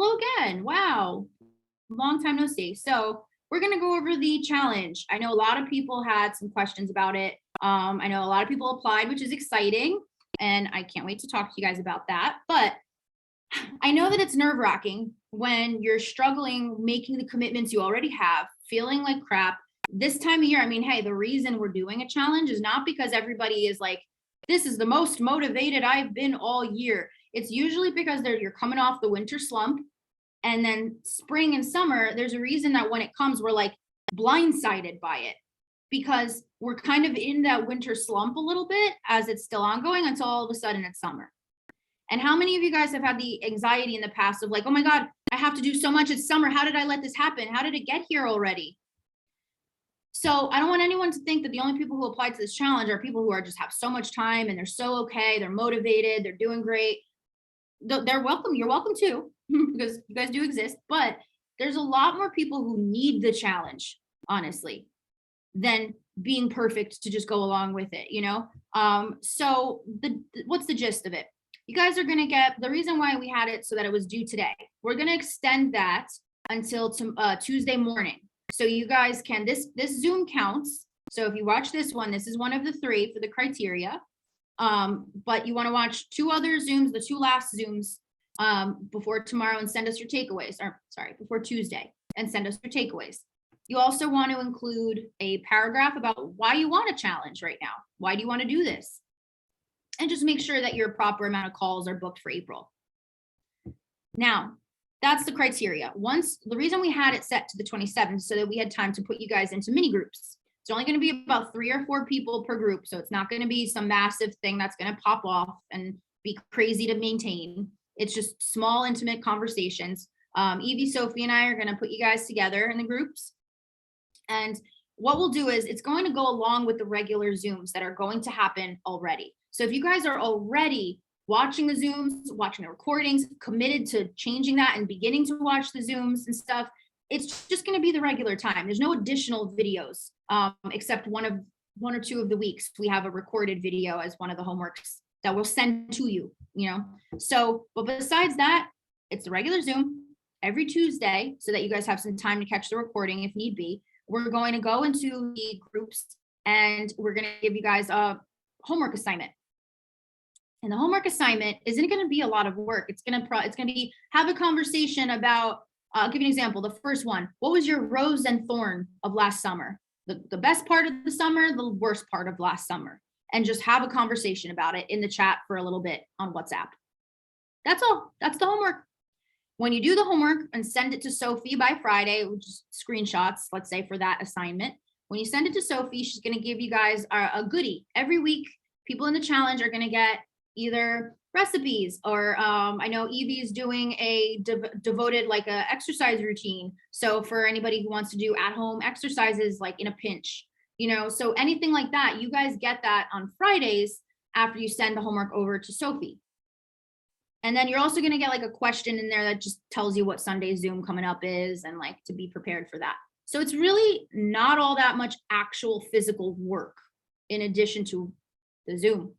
Hello again. Wow. Long time no see. So we're going to go over the challenge. I know a lot of people had some questions about it. I know a lot of people applied, which is exciting. And I can't wait to talk to you guys about that. But I know that it's nerve wracking when you're struggling making the commitments you already have, feeling like crap. This time of year, I mean, hey, the reason we're doing a challenge is not because everybody is like, this is the most motivated I've been all year. It's usually because you're coming off the winter slump. And then spring and summer, there's a reason that when it comes, we're like blindsided by it because we're kind of in that winter slump a little bit as it's still ongoing until all of a sudden it's summer. And how many of you guys have had the anxiety in the past of like, oh my God, I have to do so much. It's summer. How did I let this happen? How did it get here already? So I don't want anyone to think that the only people who apply to this challenge are people who are just have so much time and they're so okay. They're motivated. They're doing great. They're welcome. You're welcome too, because you guys do exist. But there's a lot more people who need the challenge, honestly, than being perfect to just go along with it, you know? So what's the gist of it? You guys are going to get the reason why we had it so that it was due today. We're going to extend that until Tuesday morning. So you guys can, this Zoom counts. So if you watch this one, this is one of the 3 for the criteria. But you want to watch 2 other Zooms, the 2 last Zooms before tomorrow and send us your takeaways, or sorry, before Tuesday and send us your takeaways. You also want to include a paragraph about why you want a challenge right now. Why do you want to do this? And just make sure that your proper amount of calls are booked for April. Now, that's the criteria. Once the reason we had it set to the 27th so that we had time to put you guys into mini groups. It's only going to be about 3 or 4 people per group. So it's not going to be some massive thing that's going to pop off and be crazy to maintain. It's just small, intimate conversations. Evie, Sophie, and I are going to put you guys together in the groups. And what we'll do is it's going to go along with the regular Zooms that are going to happen already. So if you guys are already watching the Zooms, watching the recordings, committed to changing that and beginning to watch the Zooms and stuff, it's just going to be the regular time. There's no additional videos, except one or 2 of the weeks. We have a recorded video as one of the homeworks that we'll send to you, you know? So, but besides that, it's the regular Zoom every Tuesday so that you guys have some time to catch the recording if need be. We're going to go into the groups and we're going to give you guys a homework assignment. And the homework assignment isn't going to be a lot of work. It's going to be have a conversation about, I'll give you an example. The first one, what was your rose and thorn of last summer? The best part of the summer, the worst part of last summer, and just have a conversation about it in the chat for a little bit on WhatsApp. That's all. That's the homework. When you do the homework and send it to Sophie by Friday, which is screenshots, let's say for that assignment, when you send it to Sophie, she's going to give you guys a goodie. Every week, people in the challenge are going to get either recipes or I know Evie is doing a devoted like a exercise routine. So for anybody who wants to do at home exercises, like in a pinch, you know, so anything like that, you guys get that on Fridays after you send the homework over to Sophie. And then you're also going to get like a question in there that just tells you what Sunday's Zoom coming up is and like to be prepared for that. So it's really not all that much actual physical work in addition to the Zoom.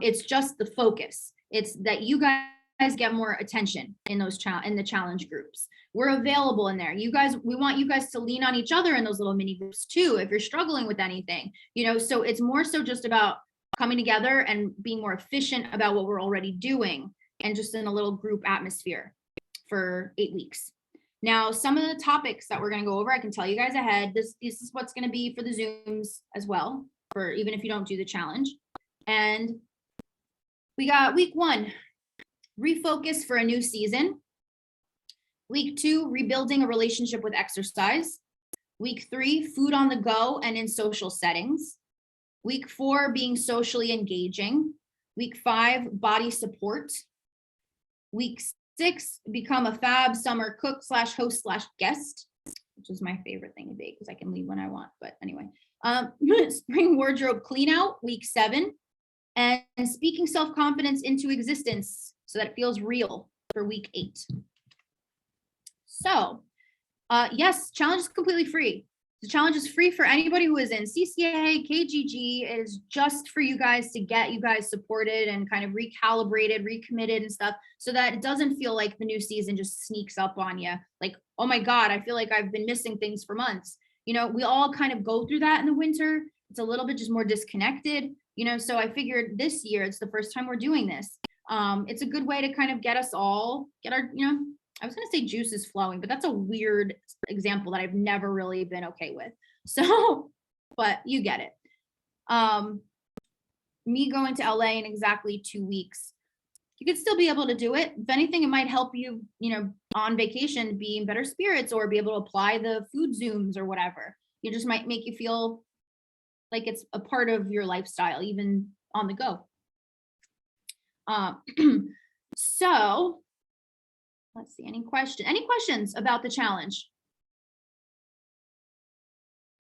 It's just the focus. It's that you guys get more attention in those in the challenge groups. We're available in there. You guys, we want you guys to lean on each other in those little mini groups too, if you're struggling with anything, you know, so it's more so just about coming together and being more efficient about what we're already doing and just in a little group atmosphere for 8 weeks. Now, some of the topics that we're going to go over, I can tell you guys ahead, this is what's going to be for the Zooms as well, for even if you don't do the challenge. And we got week 1, refocus for a new season. Week 2, rebuilding a relationship with exercise. Week 3, food on the go and in social settings. Week 4, being socially engaging. Week 5, body support. Week 6, become a fab summer cook / host / guest, which is my favorite thing to be because I can leave when I want. But anyway, spring wardrobe clean out, week 7. And speaking self-confidence into existence so that it feels real for week 8. So yes, challenge is completely free. The challenge is free for anybody who is in CCA, KGG. It is just for you guys to get you guys supported and kind of recalibrated, recommitted and stuff, so that it doesn't feel like the new season just sneaks up on you. Like, oh my God, I feel like I've been missing things for months. You know, we all kind of go through that in the winter. It's a little bit just more disconnected, you know, so I figured this year, it's the first time we're doing this. It's a good way to kind of get us all, get our, you know, I was going to say juices flowing, but that's a weird example that I've never really been okay with. So, but you get it. Me going to LA in exactly 2 weeks, you could still be able to do it. If anything, it might help you, you know, on vacation, be in better spirits or be able to apply the food Zooms or whatever. It just might make you feel like it's a part of your lifestyle, even on the go. So let's see, any questions about the challenge?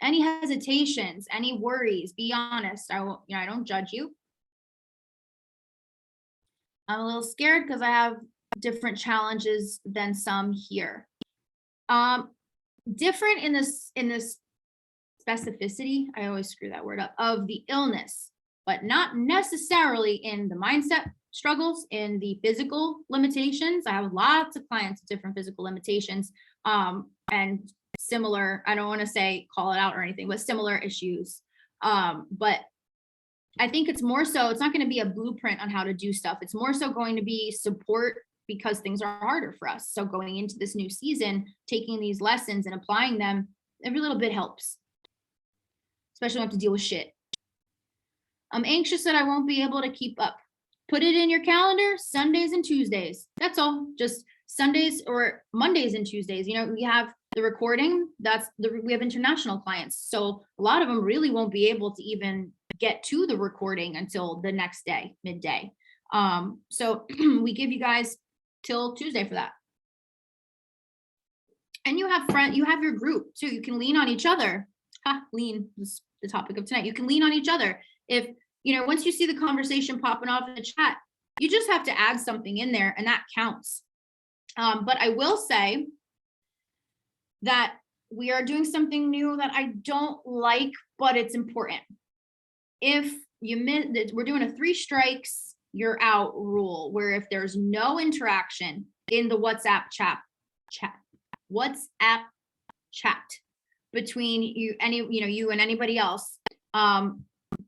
Any hesitations, any worries? Be honest. I won't, you know, I don't judge you. I'm a little scared because I have different challenges than some here. Different in this specificity, I always screw that word up, of the illness, but not necessarily in the mindset struggles, in the physical limitations. I have lots of clients with different physical limitations, and similar, I don't want to say call it out or anything, but similar issues. But I think it's more so, it's not going to be a blueprint on how to do stuff. It's more so going to be support because things are harder for us. So going into this new season, taking these lessons and applying them, every little bit helps, especially when I have to deal with shit. I'm anxious that I won't be able to keep up. Put it in your calendar, Sundays and Tuesdays. That's all. Just Sundays or Mondays and Tuesdays. You know, we have the recording. We have international clients. So a lot of them really won't be able to even get to the recording until the next day, midday. So we give you guys till Tuesday for that. And you have your group too. You can lean on each other. Lean is the topic of tonight. You can lean on each other. If, you know, once you see the conversation popping off in the chat, you just have to add something in there and that counts. But I will say that we are doing something new that I don't like, but it's important. If you miss, we're doing a 3 strikes, you're out rule, where if there's no interaction in the WhatsApp chat between you and anybody else,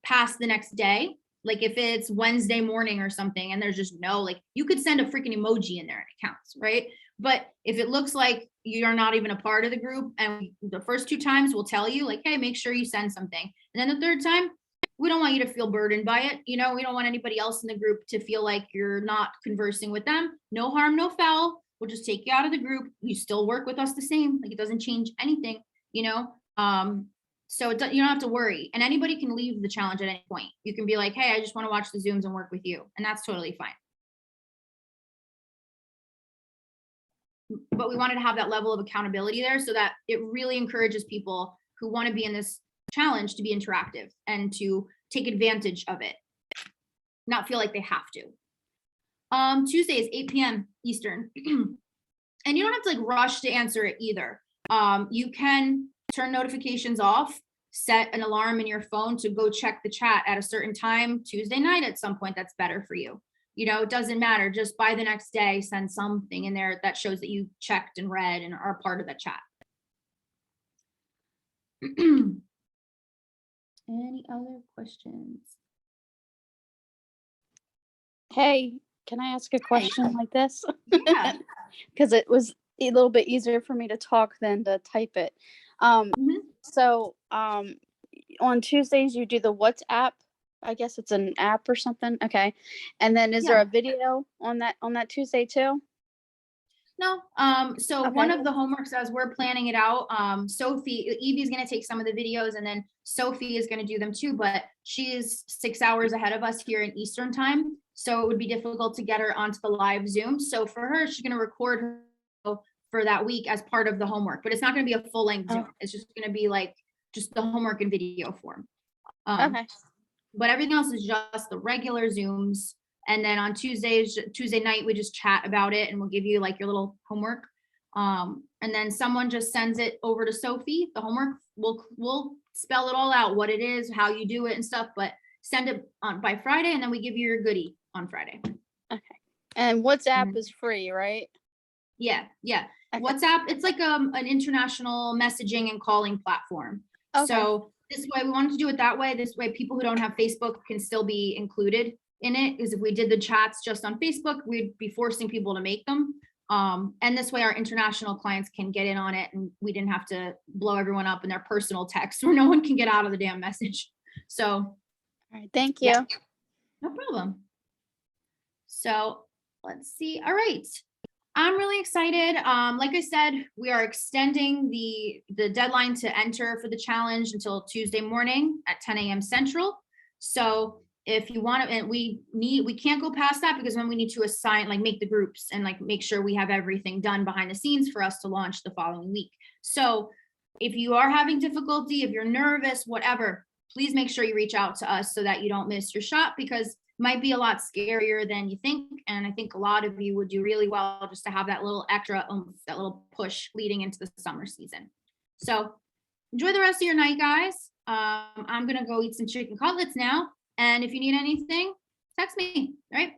past the next day, like if it's Wednesday morning or something and there's just no, like, you could send a freaking emoji in there and it counts, right? But if it looks like you're not even a part of the group, and the first 2 times we'll tell you like, hey, make sure you send something, and then the 3rd time we don't want you to feel burdened by it. You know, we don't want anybody else in the group to feel like you're not conversing with them. No harm, no foul. We'll just take you out of the group. You still work with us the same, like it doesn't change anything, you know? So you don't have to worry, and anybody can leave the challenge at any point. You can be like, hey, I just want to watch the Zooms and work with you. And that's totally fine. But we wanted to have that level of accountability there so that it really encourages people who want to be in this challenge to be interactive and to take advantage of it, not feel like they have to. Tuesdays, 8 p.m. Eastern. And you don't have to like rush to answer it either. You can turn notifications off, set an alarm in your phone to go check the chat at a certain time Tuesday night at some point that's better for you. You know, it doesn't matter. Just by the next day, send something in there that shows that you checked and read and are part of that chat. Any other questions? Hey, can I ask a question like this? Yeah. Because it was a little bit easier for me to talk than to type it. So on Tuesdays you do the WhatsApp. I guess it's an app or something. Okay. And then is there a video on that Tuesday too? No. So one of the homeworks as we're planning it out, Evie's going to take some of the videos and then Sophie is going to do them too, but she is 6 hours ahead of us here in Eastern time. So it would be difficult to get her onto the live Zoom. So for her, she's going to record her for that week as part of the homework, but it's not going to be a full length Zoom. It's just going to be like just the homework in video form. Okay. But everything else is just the regular Zooms. And then on Tuesday night, we just chat about it and we'll give you like your little homework. And then someone just sends it over to Sophie. The homework, we'll spell it all out, what it is, how you do it and stuff, but send it on by Friday, and then we give you your goodie on Friday. Okay. And WhatsApp Mhm. is free, right? Yeah. Okay. WhatsApp, it's like an international messaging and calling platform. Okay. So this way, we wanted to do it that way. This way, people who don't have Facebook can still be included in it. Because if we did the chats just on Facebook, we'd be forcing people to make them. And this way, our international clients can get in on it, and we didn't have to blow everyone up in their personal text where no one can get out of the damn message. So, All right. Thank you. yeah. No problem. So let's see. All right. I'm really excited. Like I said, we are extending the deadline to enter for the challenge until Tuesday morning at 10 a.m. Central. So if you want to, and we can't go past that, because then we need to assign, like, make the groups and like make sure we have everything done behind the scenes for us to launch the following week. So if you are having difficulty, if you're nervous, whatever, please make sure you reach out to us so that you don't miss your shot, because it might be a lot scarier than you think. And I think a lot of you would do really well just to have that little extra that little push leading into the summer season. So enjoy the rest of your night, guys. I'm gonna go eat some chicken cutlets now. And if you need anything, text me. All right.